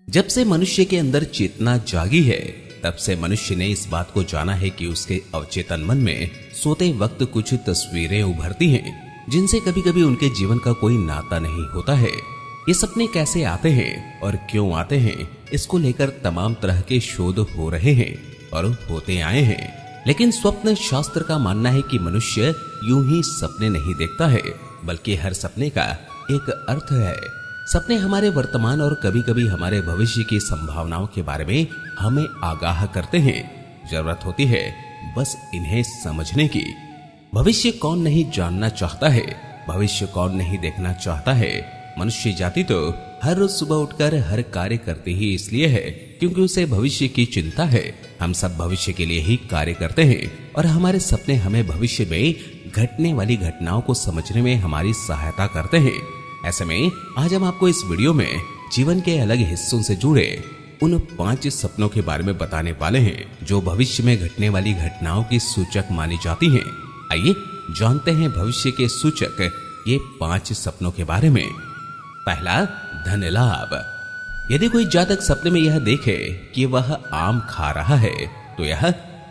जब से मनुष्य के अंदर चेतना जागी है, तब से मनुष्य ने इस बात को जाना है कि उसके अवचेतन मन में सोते वक्त कुछ तस्वीरें उभरती हैं, जिनसे कभी कभी उनके जीवन का कोई नाता नहीं होता है। ये सपने कैसे आते हैं और क्यों आते हैं, इसको लेकर तमाम तरह के शोध हो रहे हैं और होते आए हैं। लेकिन स्वप्न शास्त्र का मानना है कि मनुष्य यूं ही सपने नहीं देखता है, बल्कि हर सपने का एक अर्थ है। सपने हमारे वर्तमान और कभी कभी हमारे भविष्य की संभावनाओं के बारे में हमें आगाह करते हैं। जरूरत होती है बस इन्हें समझने की। भविष्य कौन नहीं जानना चाहता है, भविष्य कौन नहीं देखना चाहता है। मनुष्य जाति तो हर रोज सुबह उठकर हर कार्य करती ही इसलिए है क्योंकि उसे भविष्य की चिंता है। हम सब भविष्य के लिए ही कार्य करते हैं और हमारे सपने हमें भविष्य में घटने वाली घटनाओं को समझने में हमारी सहायता करते हैं। ऐसे में आज हम आपको इस वीडियो में जीवन के अलग हिस्सों से जुड़े उन 5 सपनों के बारे में बताने वाले हैं जो भविष्य में घटने वाली घटनाओं की सूचक मानी जाती हैं। आइए जानते हैं भविष्य के सूचक ये 5 सपनों के बारे में। पहला, धन लाभ। यदि कोई जातक सपने में यह देखे कि वह आम खा रहा है तो यह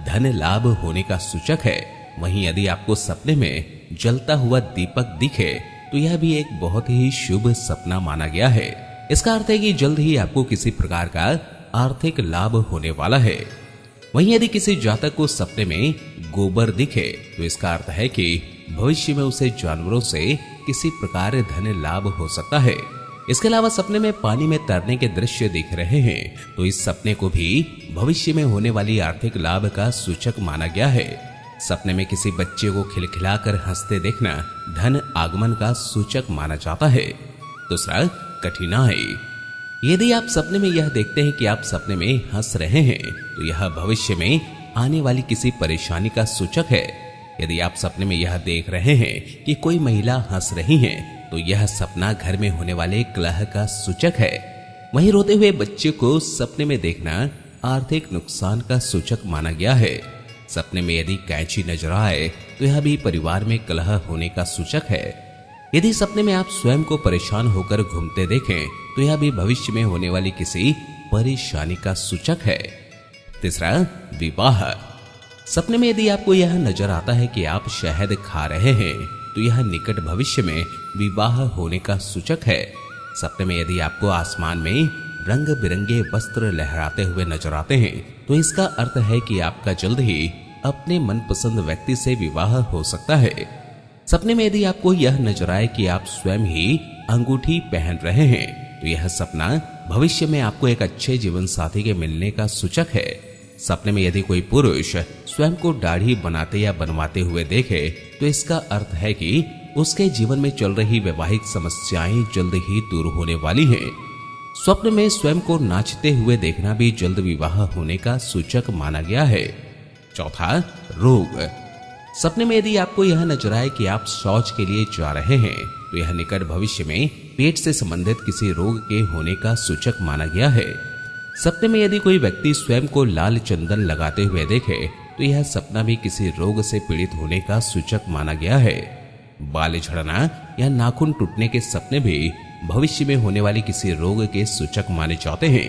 धन लाभ होने का सूचक है। वहीं यदि आपको सपने में जलता हुआ दीपक दिखे तो यह भी एक बहुत ही शुभ सपना माना गया है। इसका अर्थ है कि जल्द ही आपको किसी प्रकार का आर्थिक लाभ होने वाला है। वहीं यदि किसी जातक को सपने में गोबर दिखे तो इसका अर्थ है कि भविष्य में उसे जानवरों से किसी प्रकार धन लाभ हो सकता है। इसके अलावा सपने में पानी में तैरने के दृश्य दिख रहे हैं तो इस सपने को भी भविष्य में होने वाली आर्थिक लाभ का सूचक माना गया है। सपने में किसी बच्चे को खिलखिलाकर हंसते देखना धन आगमन का सूचक माना जाता है। दूसरा, कठिनाई। यदि आप सपने में यह देखते हैं कि आप सपने में हंस रहे हैं तो यह भविष्य में आने वाली किसी परेशानी का सूचक है। यदि आप सपने में यह देख रहे हैं कि कोई महिला हंस रही है तो यह सपना घर में होने वाले कलह का सूचक है। वहीं रोते हुए बच्चे को सपने में देखना आर्थिक नुकसान का सूचक माना गया है। सपने में यदि कैंची नजर आए तो यह भी परिवार में कलह होने का सूचक है। यदि सपने में आप स्वयं को परेशान होकर घूमते देखें तो यह भी भविष्य में होने वाली किसी परेशानी का सूचक है। तीसरा, विवाह। सपने में यदि आपको यह नजर आता है कि आप शहद खा रहे हैं तो यह निकट भविष्य में विवाह होने का सूचक है। सपने में यदि आपको आसमान में रंग बिरंगे वस्त्र लहराते हुए नजर आते हैं तो इसका अर्थ है कि आपका जल्द ही अपने मनपसंद व्यक्ति से विवाह हो सकता है। सपने में यदि आपको यह नजर आए कि आप स्वयं ही अंगूठी पहन रहे हैं तो यह सपना भविष्य में आपको एक अच्छे जीवन साथी के मिलने का सूचक है। सपने में यदि कोई पुरुष स्वयं को दाढ़ी बनाते या बनवाते हुए देखे तो इसका अर्थ है कि उसके जीवन में चल रही वैवाहिक समस्याएं जल्द ही दूर होने वाली हैं। स्वप्न में स्वयं को नाचते हुए देखना भी जल्द विवाह होने का सूचक माना गया है। चौथा, रोग। सपने में यदि आपको यह नजर आए कि आप शौच के लिए जा रहे हैं तो यह निकट भविष्य में पेट से संबंधित किसी रोग के होने का सूचक माना गया है। सपने में यदि कोई व्यक्ति स्वयं को लाल चंदन लगाते हुए देखे तो यह सपना भी किसी रोग से पीड़ित होने का सूचक माना गया है। बाल झड़ना या नाखून टूटने के सपने भी भविष्य में होने वाली किसी रोग के सूचक माने जाते हैं।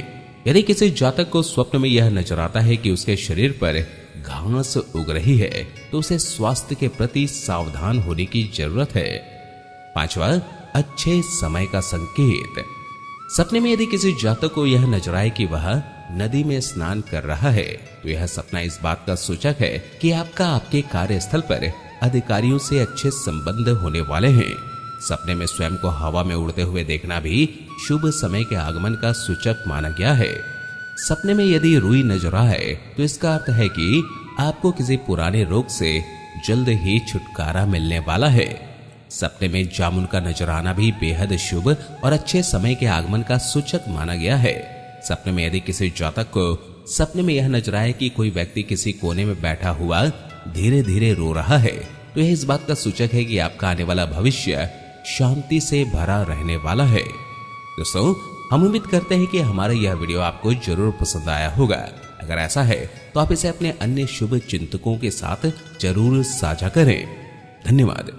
यदि किसी जातक को स्वप्न में यह नजर आता है कि उसके शरीर पर घास उग रही है तो उसे स्वास्थ्य के प्रति सावधान होने की जरूरत है। पांचवा, अच्छे समय का संकेत। सपने में यदि किसी जातक को यह नजर आए कि वह नदी में स्नान कर रहा है तो यह सपना इस बात का सूचक है कि आपके कार्यस्थल पर अधिकारियों से अच्छे संबंध होने वाले हैं। सपने में स्वयं को हवा में उड़ते हुए देखना भी शुभ समय के आगमन का सूचक माना गया है। सपने में यदि रुई नजर आए तो इसका अर्थ है कि आपको किसी पुराने रोग से जल्द ही छुटकारा मिलने वाला है। सपने में जामुन का नजर आना भी बेहद शुभ और अच्छे समय के आगमन का सूचक माना गया है। सपने में यदि किसी जातक को सपने में यह नजर आए कि कोई व्यक्ति किसी कोने में बैठा हुआ धीरे धीरे रो रहा है तो यह इस बात का सूचक है कि आपका आने वाला भविष्य शांति से भरा रहने वाला है। दोस्तों, हम उम्मीद करते हैं कि हमारा यह वीडियो आपको जरूर पसंद आया होगा। अगर ऐसा है तो आप इसे अपने अन्य शुभ चिंतकों के साथ जरूर साझा करें। धन्यवाद।